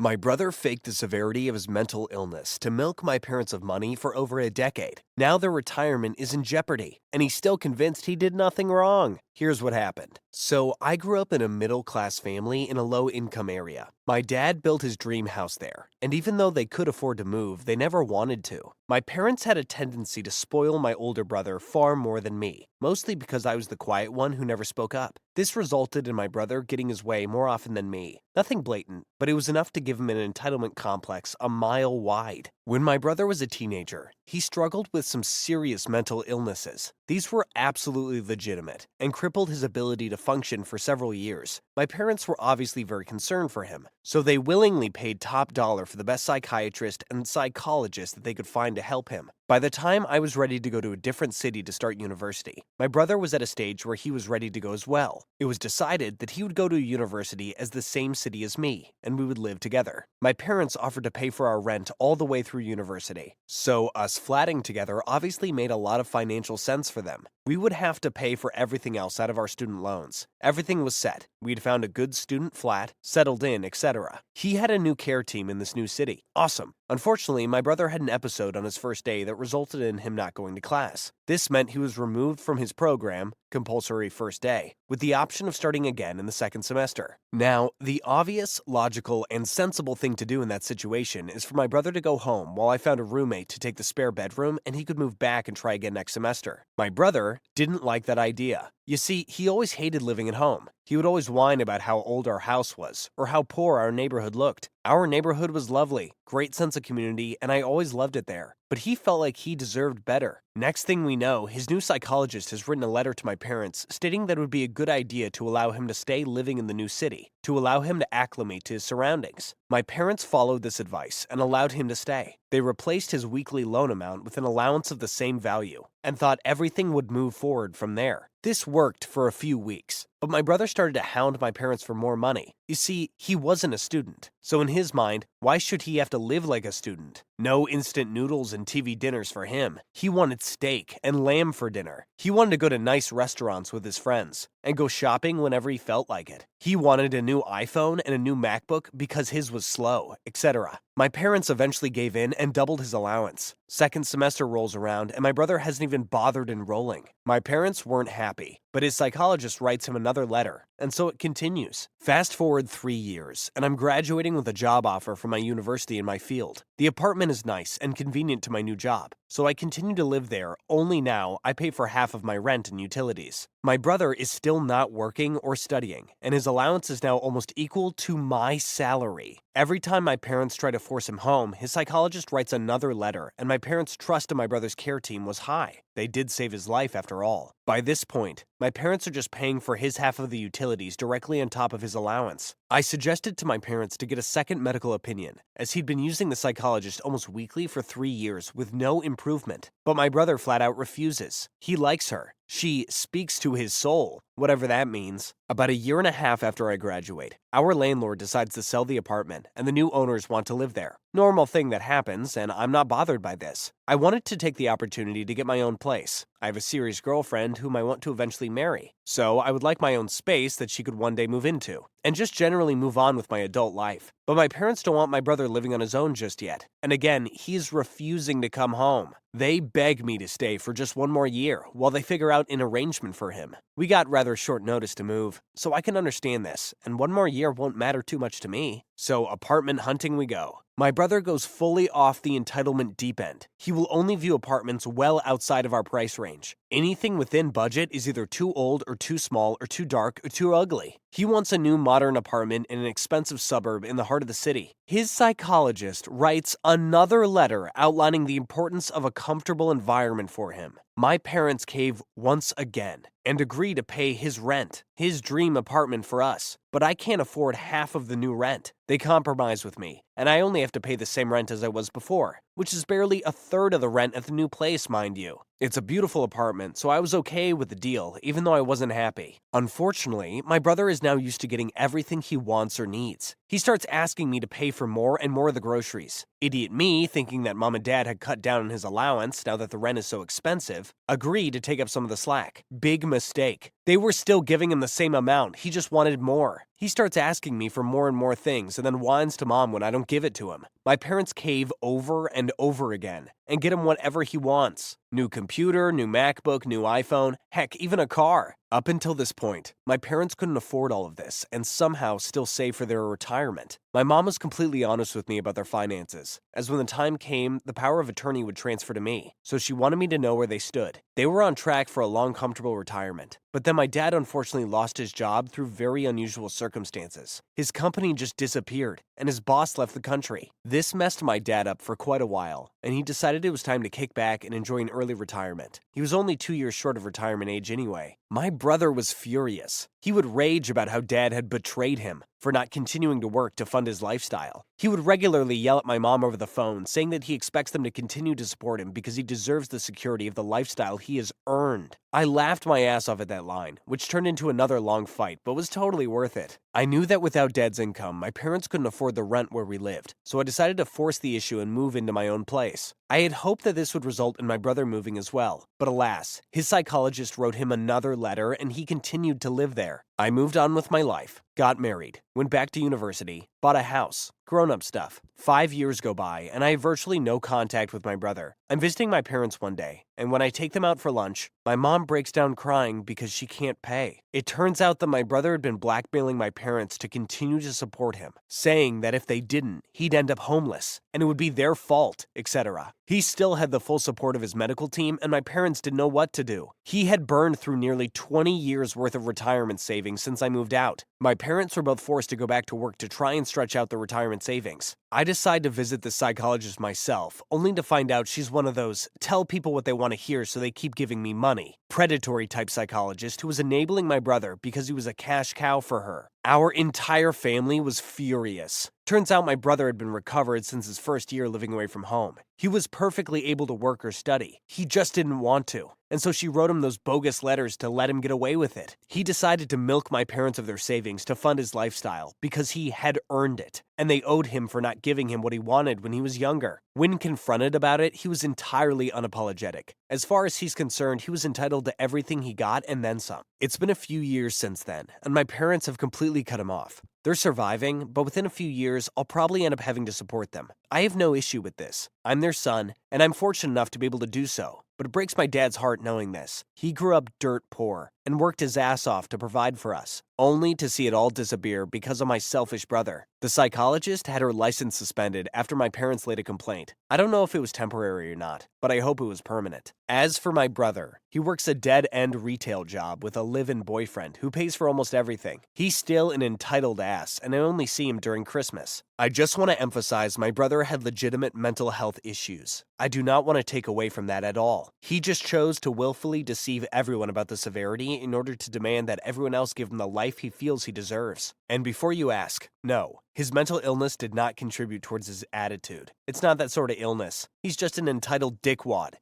My brother faked the severity of his mental illness to milk my parents of money for over a decade. Now their retirement is in jeopardy, and he's still convinced he did nothing wrong. Here's what happened. So, I grew up in a middle class family in a low income area. My dad built his dream house there, and even though they could afford to move, they never wanted to. My parents had a tendency to spoil my older brother far more than me, mostly because I was the quiet one who never spoke up. This resulted in my brother getting his way more often than me. Nothing blatant, but it was enough to give him an entitlement complex a mile wide. When my brother was a teenager, he struggled with some serious mental illnesses. These were absolutely legitimate and crippled his ability to function for several years. My parents were obviously very concerned for him, so they willingly paid top dollar for the best psychiatrist and psychologist that they could find to help him. By the time I was ready to go to a different city to start university, my brother was at a stage where he was ready to go as well. It was decided that he would go to university as the same city as me, and we would live together. My parents offered to pay for our rent all the way through university, so us flatting together obviously made a lot of financial sense for them. We would have to pay for everything else out of our student loans. Everything was set. We'd found a good student flat, settled in, etc. He had a new care team in this new city. Awesome. Unfortunately, my brother had an episode on his first day that resulted in him not going to class. This meant he was removed from his program, compulsory first day, with the option of starting again in the second semester. Now, the obvious, logical, and sensible thing to do in that situation is for my brother to go home while I found a roommate to take the spare bedroom and he could move back and try again next semester. My brother didn't like that idea. You see, he always hated living at home. He would always whine about how old our house was, or how poor our neighborhood looked. Our neighborhood was lovely, great sense of community, and I always loved it there. But he felt like he deserved better. Next thing we know, his new psychologist has written a letter to my parents stating that it would be a good idea to allow him to stay living in the new city, to allow him to acclimate to his surroundings. My parents followed this advice and allowed him to stay. They replaced his weekly loan amount with an allowance of the same value, and thought everything would move forward from there. This worked for a few weeks, but my brother started to hound my parents for more money. You see, he wasn't a student, so in his mind, why should he have to live like a student? No instant noodles and TV dinners for him. He wanted steak and lamb for dinner. He wanted to go to nice restaurants with his friends and go shopping whenever he felt like it. He wanted a new iPhone and a new MacBook because his was slow, etc. My parents eventually gave in and doubled his allowance. Second semester rolls around and my brother hasn't even bothered enrolling. My parents weren't happy, but his psychologist writes him another letter, and so it continues. Fast forward 3 years, and I'm graduating with a job offer from my university in my field. The apartment is nice and convenient to my new job, so I continue to live there, only now I pay for half of my rent and utilities. My brother is still not working or studying, and his allowance is now almost equal to my salary. Every time my parents try to force him home, his psychologist writes another letter, and my parents' trust in my brother's care team was high. They did save his life after all. By this point, my parents are just paying for his half of the utilities directly on top of his allowance. I suggested to my parents to get a second medical opinion, as he'd been using the psychologist almost weekly for 3 years with no improvement. But my brother flat out refuses. He likes her. She speaks to his soul, whatever that means. About a year and a half after I graduate, our landlord decides to sell the apartment, and the new owners want to live there. Normal thing that happens, and I'm not bothered by this. I wanted to take the opportunity to get my own place. I have a serious girlfriend whom I want to eventually marry, so I would like my own space that she could one day move into, and just generally move on with my adult life. But my parents don't want my brother living on his own just yet, and again, he's refusing to come home. They beg me to stay for just one more year while they figure out an arrangement for him. We got rather short notice to move, so I can understand this, and one more year won't matter too much to me. So apartment hunting we go. My brother goes fully off the entitlement deep end. He will only view apartments well outside of our price range. Anything within budget is either too old or too small or too dark or too ugly. He wants a new modern apartment in an expensive suburb in the heart of the city. His psychologist writes another letter outlining the importance of a comfortable environment for him. My parents cave once again and agree to pay his rent, his dream apartment for us, but I can't afford half of the new rent. They compromise with me, and I only have to pay the same rent as I was before, which is barely a third of the rent at the new place, mind you. It's a beautiful apartment, so I was okay with the deal, even though I wasn't happy. Unfortunately, my brother is now used to getting everything he wants or needs. He starts asking me to pay for more and more of the groceries. Idiot me, thinking that mom and dad had cut down on his allowance now that the rent is so expensive, agreed to take up some of the slack. Big mistake. They were still giving him the same amount, he just wanted more. He starts asking me for more and more things and then whines to mom when I don't give it to him. My parents cave over and over again and get him whatever he wants. New computer, new MacBook, new iPhone, heck, even a car. Up until this point, my parents couldn't afford all of this and somehow still save for their retirement. My mom was completely honest with me about their finances, as when the time came, the power of attorney would transfer to me, so she wanted me to know where they stood. They were on track for a long, comfortable retirement, but then my dad unfortunately lost his job through very unusual circumstances. His company just disappeared, and his boss left the country. This messed my dad up for quite a while, and he decided it was time to kick back and enjoy an early retirement. He was only 2 years short of retirement age anyway. My brother was furious. He would rage about how dad had betrayed him for not continuing to work to fund his lifestyle. He would regularly yell at my mom over the phone, saying that he expects them to continue to support him because he deserves the security of the lifestyle he has earned. I laughed my ass off at that line, which turned into another long fight, but was totally worth it. I knew that without dad's income, my parents couldn't afford the rent where we lived, so I decided to force the issue and move into my own place. I had hoped that this would result in my brother moving as well, but alas, his psychologist wrote him another letter and he continued to live there. I moved on with my life, got married, went back to university, bought a house, grown-up stuff. 5 years go by, and I have virtually no contact with my brother. I'm visiting my parents one day, and when I take them out for lunch, my mom breaks down crying because she can't pay. It turns out that my brother had been blackmailing my parents to continue to support him, saying that if they didn't, he'd end up homeless, and it would be their fault, etc. He still had the full support of his medical team, and my parents didn't know what to do. He had burned through nearly 20 years worth of retirement savings since I moved out. My parents were both forced to go back to work to try and stretch out their retirement savings. I decide to visit the psychologist myself, only to find out she's one of those tell people what they want to hear so they keep giving me money, predatory type psychologist who was enabling my brother because he was a cash cow for her. Our entire family was furious. Turns out my brother had been recovered since his first year living away from home. He was perfectly able to work or study. He just didn't want to. And so she wrote him those bogus letters to let him get away with it. He decided to milk my parents of their savings to fund his lifestyle because he had earned it, and they owed him for not giving him what he wanted when he was younger. When confronted about it, he was entirely unapologetic. As far as he's concerned, he was entitled to everything he got and then some. It's been a few years since then, and my parents have completely cut him off. They're surviving, but within a few years, I'll probably end up having to support them. I have no issue with this. I'm their son, and I'm fortunate enough to be able to do so. But it breaks my dad's heart knowing this. He grew up dirt poor and worked his ass off to provide for us, only to see it all disappear because of my selfish brother. The psychologist had her license suspended after my parents laid a complaint. I don't know if it was temporary or not, but I hope it was permanent. As for my brother, he works a dead-end retail job with a live-in boyfriend who pays for almost everything. He's still an entitled ass, and I only see him during Christmas. I just want to emphasize my brother had legitimate mental health issues. I do not want to take away from that at all. He just chose to willfully deceive everyone about the severity in order to demand that everyone else give him the life he feels he deserves. And before you ask, no, his mental illness did not contribute towards his attitude. It's not that sort of illness. He's just an entitled dickwad.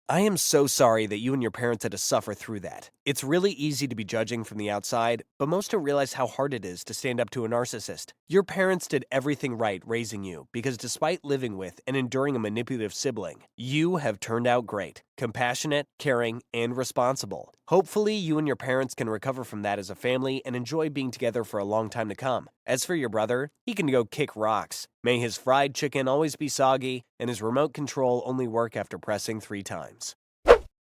I am so sorry that you and your parents had to suffer through that. It's really easy to be judging from the outside, but most don't realize how hard it is to stand up to a narcissist. Your parents did everything right raising you because despite living with and enduring a manipulative sibling, you have turned out great, compassionate, caring, and responsible. Hopefully, you and your parents can recover from that as a family and enjoy being together for a long time to come. As for your brother, he can go kick rocks. May his fried chicken always be soggy, and his remote control only work after pressing 3 times.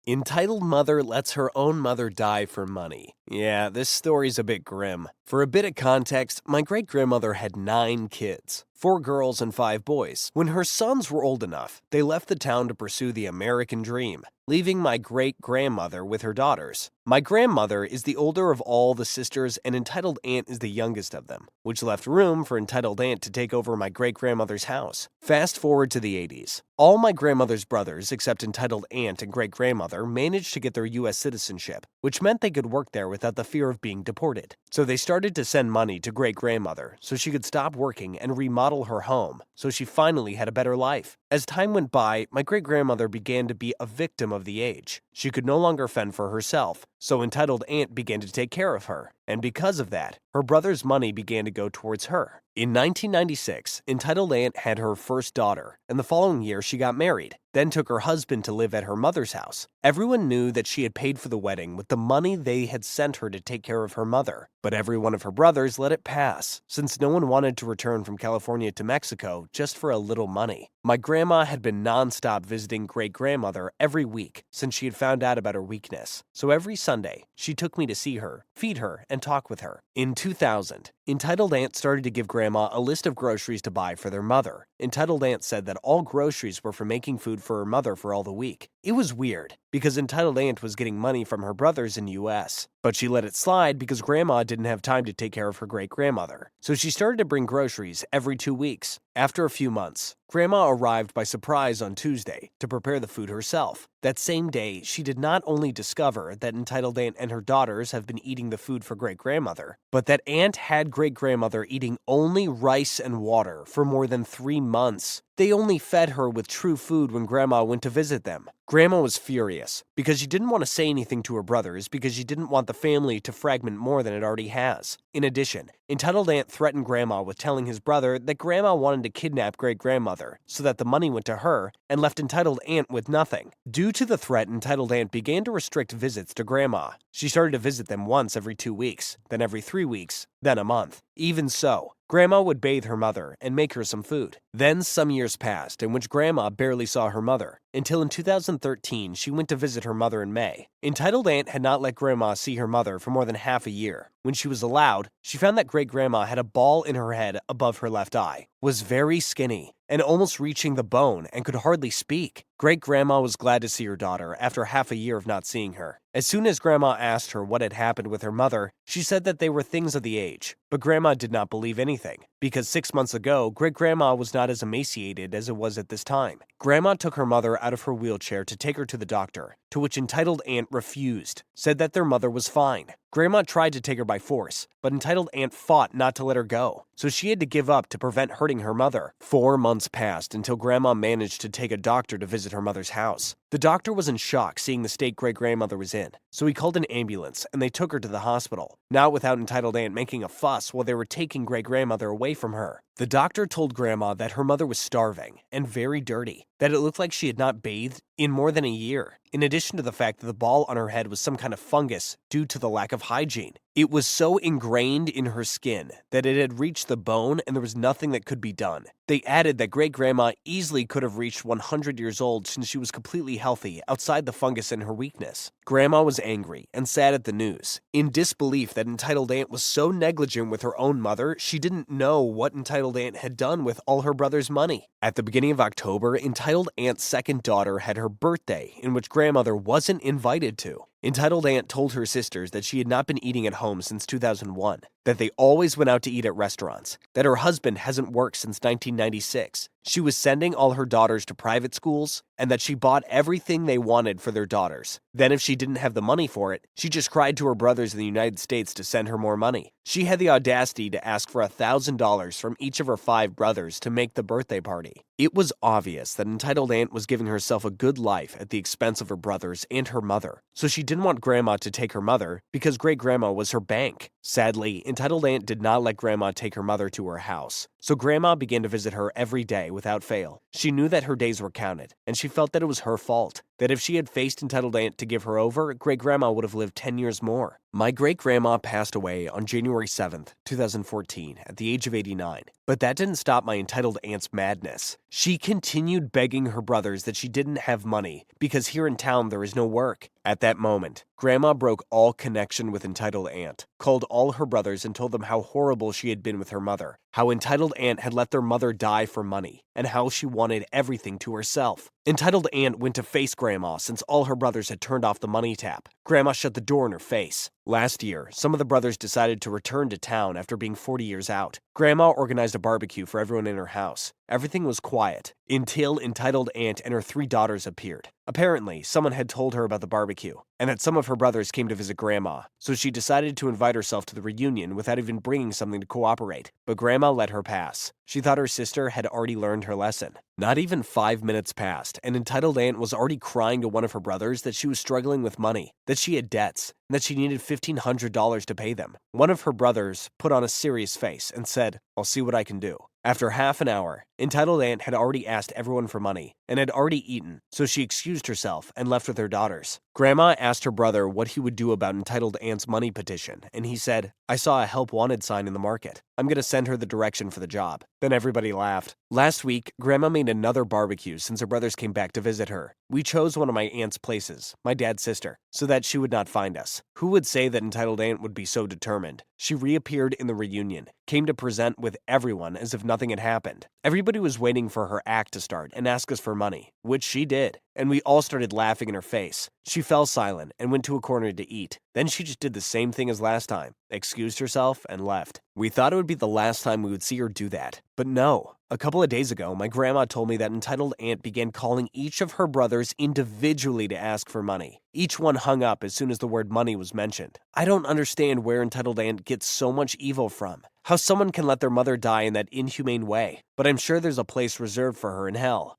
Entitled mother lets her own mother die for money. Yeah, this story's a bit grim. For a bit of context, my great-grandmother had 9 kids, 4 girls and 5 boys. When her sons were old enough, they left the town to pursue the American dream, leaving my great-grandmother with her daughters. My grandmother is the older of all the sisters, and entitled aunt is the youngest of them, which left room for entitled aunt to take over my great-grandmother's house. Fast forward to the 80s. All my grandmother's brothers, except entitled aunt and great-grandmother, managed to get their U.S. citizenship, which meant they could work there without the fear of being deported. So they started to send money to great-grandmother so she could stop working and remodel her home, so she finally had a better life. As time went by, my great-grandmother began to be a victim of the age. She could no longer fend for herself, so entitled aunt began to take care of her, and because of that, her brother's money began to go towards her. In 1996, entitled aunt had her first daughter, and the following year she got married, then took her husband to live at her mother's house. Everyone knew that she had paid for the wedding with the money they had sent her to take care of her mother, but every one of her brothers let it pass, since no one wanted to return from California to Mexico just for a little money. My grandma had been non-stop visiting great-grandmother every week since she had found out about her weakness, so every Sunday, she took me to see her, feed her, and talk with her. In 2000, entitled aunt started to give grandma a list of groceries to buy for their mother. Entitled aunt said that all groceries were for making food for her mother for all the week. It was weird, because entitled aunt was getting money from her brothers in the US, but she let it slide because grandma didn't have time to take care of her great-grandmother. So she started to bring groceries every 2 weeks. After a few months, grandma arrived by surprise on Tuesday to prepare the food herself. That same day, she did not only discover that entitled aunt and her daughters have been eating the food for great-grandmother, but that aunt had great-grandmother eating only rice and water for more than 3 months. They only fed her with true food when grandma went to visit them. Grandma was furious because she didn't want to say anything to her brothers because she didn't want the family to fragment more than it already has. In addition, entitled aunt threatened grandma with telling his brother that grandma wanted to kidnap great-grandmother so that the money went to her and left entitled aunt with nothing. Due to the threat, entitled aunt began to restrict visits to grandma. She started to visit them once every 2 weeks, then every 3 weeks, then a month. Even so, grandma would bathe her mother and make her some food. Then some years passed in which grandma barely saw her mother, until in 2013 she went to visit her mother in May. Entitled aunt had not let grandma see her mother for more than half a year. When she was allowed, she found that great-grandma had a ball in her head above her left eye, was very skinny, and almost reaching the bone and could hardly speak. Great-grandma was glad to see her daughter after half a year of not seeing her. As soon as grandma asked her what had happened with her mother, she said that they were things of the age, but grandma did not believe anything, because 6 months ago, great-grandma was not as emaciated as it was at this time. Grandma took her mother out of her wheelchair to take her to the doctor, to which entitled aunt refused, said that their mother was fine. Grandma tried to take her by force, but entitled aunt fought not to let her go, so she had to give up to prevent hurting her mother. 4 months passed until grandma managed to take a doctor to visit her mother's house. The doctor was in shock seeing the state great-grandmother was in, so he called an ambulance and they took her to the hospital, not without entitled aunt making a fuss while they were taking great-grandmother away from her. The doctor told grandma that her mother was starving and very dirty, that it looked like she had not bathed in more than a year, in addition to the fact that the ball on her head was some kind of fungus due to the lack of hygiene. It was so ingrained in her skin that it had reached the bone and there was nothing that could be done. They added that great-grandma easily could have reached 100 years old since she was completely healthy outside the fungus and her weakness. Grandma was angry and sad at the news, in disbelief that entitled aunt was so negligent with her own mother she didn't know what entitled aunt had done with all her brother's money. At the beginning of October, entitled aunt's second daughter had her birthday, in which grandmother wasn't invited to. Entitled aunt told her sisters that she had not been eating at home since 2001, that they always went out to eat at restaurants, that her husband hasn't worked since 1996, she was sending all her daughters to private schools, and that she bought everything they wanted for their daughters. Then if she didn't have the money for it, she just cried to her brothers in the United States to send her more money. She had the audacity to ask for $1,000 from each of her 5 brothers to make the birthday party. It was obvious that entitled aunt was giving herself a good life at the expense of her brothers and her mother, so she didn't want grandma to take her mother because great-grandma was her bank. Sadly, entitled aunt did not let grandma take her mother to her house, so grandma began to visit her every day without fail. She knew that her days were counted, and she felt that it was her fault, that if she had faced entitled aunt to give her over, great-grandma would have lived 10 years more. My great-grandma passed away on January 7th, 2014, at the age of 89. But that didn't stop my entitled aunt's madness. She continued begging her brothers that she didn't have money, because here in town there is no work. At that moment, grandma broke all connection with entitled aunt, called all her brothers and told them how horrible she had been with her mother, how entitled aunt had let their mother die for money, and how she wanted everything to herself. Entitled aunt went to face grandma since all her brothers had turned off the money tap. Grandma shut the door in her face. Last year, some of the brothers decided to return to town after being 40 years out. Grandma organized a barbecue for everyone in her house. Everything was quiet until entitled aunt and her 3 daughters appeared. Apparently, someone had told her about the barbecue, and that some of her brothers came to visit grandma, so she decided to invite herself to the reunion without even bringing something to cooperate. But grandma let her pass. She thought her sister had already learned her lesson. Not even 5 minutes passed, and entitled aunt was already crying to one of her brothers that she was struggling with money, that she had debts, and that she needed $1,500 to pay them. One of her brothers put on a serious face and said, "I'll see what I can do." After half an hour, entitled aunt had already asked everyone for money and had already eaten, so she excused herself and left with her daughters. Grandma asked her brother what he would do about entitled aunt's money petition, and he said, "I saw a help wanted sign in the market. I'm going to send her the direction for the job." Then everybody laughed. Last week, Grandma made another barbecue since her brothers came back to visit her. We chose one of my aunt's places, my dad's sister, so that she would not find us. Who would say that entitled aunt would be so determined? She reappeared in the reunion, came to present with everyone as if nothing had happened. Everybody was waiting for her act to start and ask us for money, which she did, and we all started laughing in her face. She fell silent and went to a corner to eat. Then she just did the same thing as last time, excused herself, and left. We thought it would be the last time we would see her do that, but no. A couple of days ago, my grandma told me that entitled aunt began calling each of her brothers individually to ask for money. Each one hung up as soon as the word money was mentioned. I don't understand where entitled aunt gets so much evil from. How someone can let their mother die in that inhumane way, but I'm sure there's a place reserved for her in hell.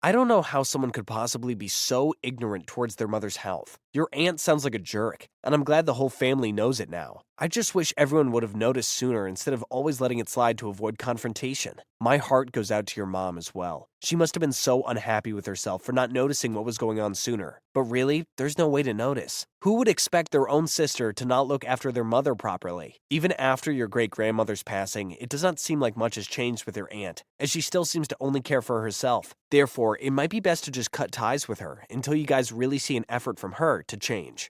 I don't know how someone could possibly be so ignorant towards their mother's health. Your aunt sounds like a jerk, and I'm glad the whole family knows it now. I just wish everyone would have noticed sooner instead of always letting it slide to avoid confrontation. My heart goes out to your mom as well. She must have been so unhappy with herself for not noticing what was going on sooner. But really, there's no way to notice. Who would expect their own sister to not look after their mother properly? Even after your great-grandmother's passing, it does not seem like much has changed with your aunt, as she still seems to only care for herself. Therefore, it might be best to just cut ties with her until you guys really see an effort from her to change.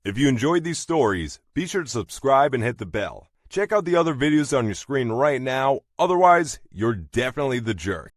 If you enjoyed these stories, be sure to subscribe and hit the bell. Check out the other videos on your screen right now, otherwise, you're definitely the jerk.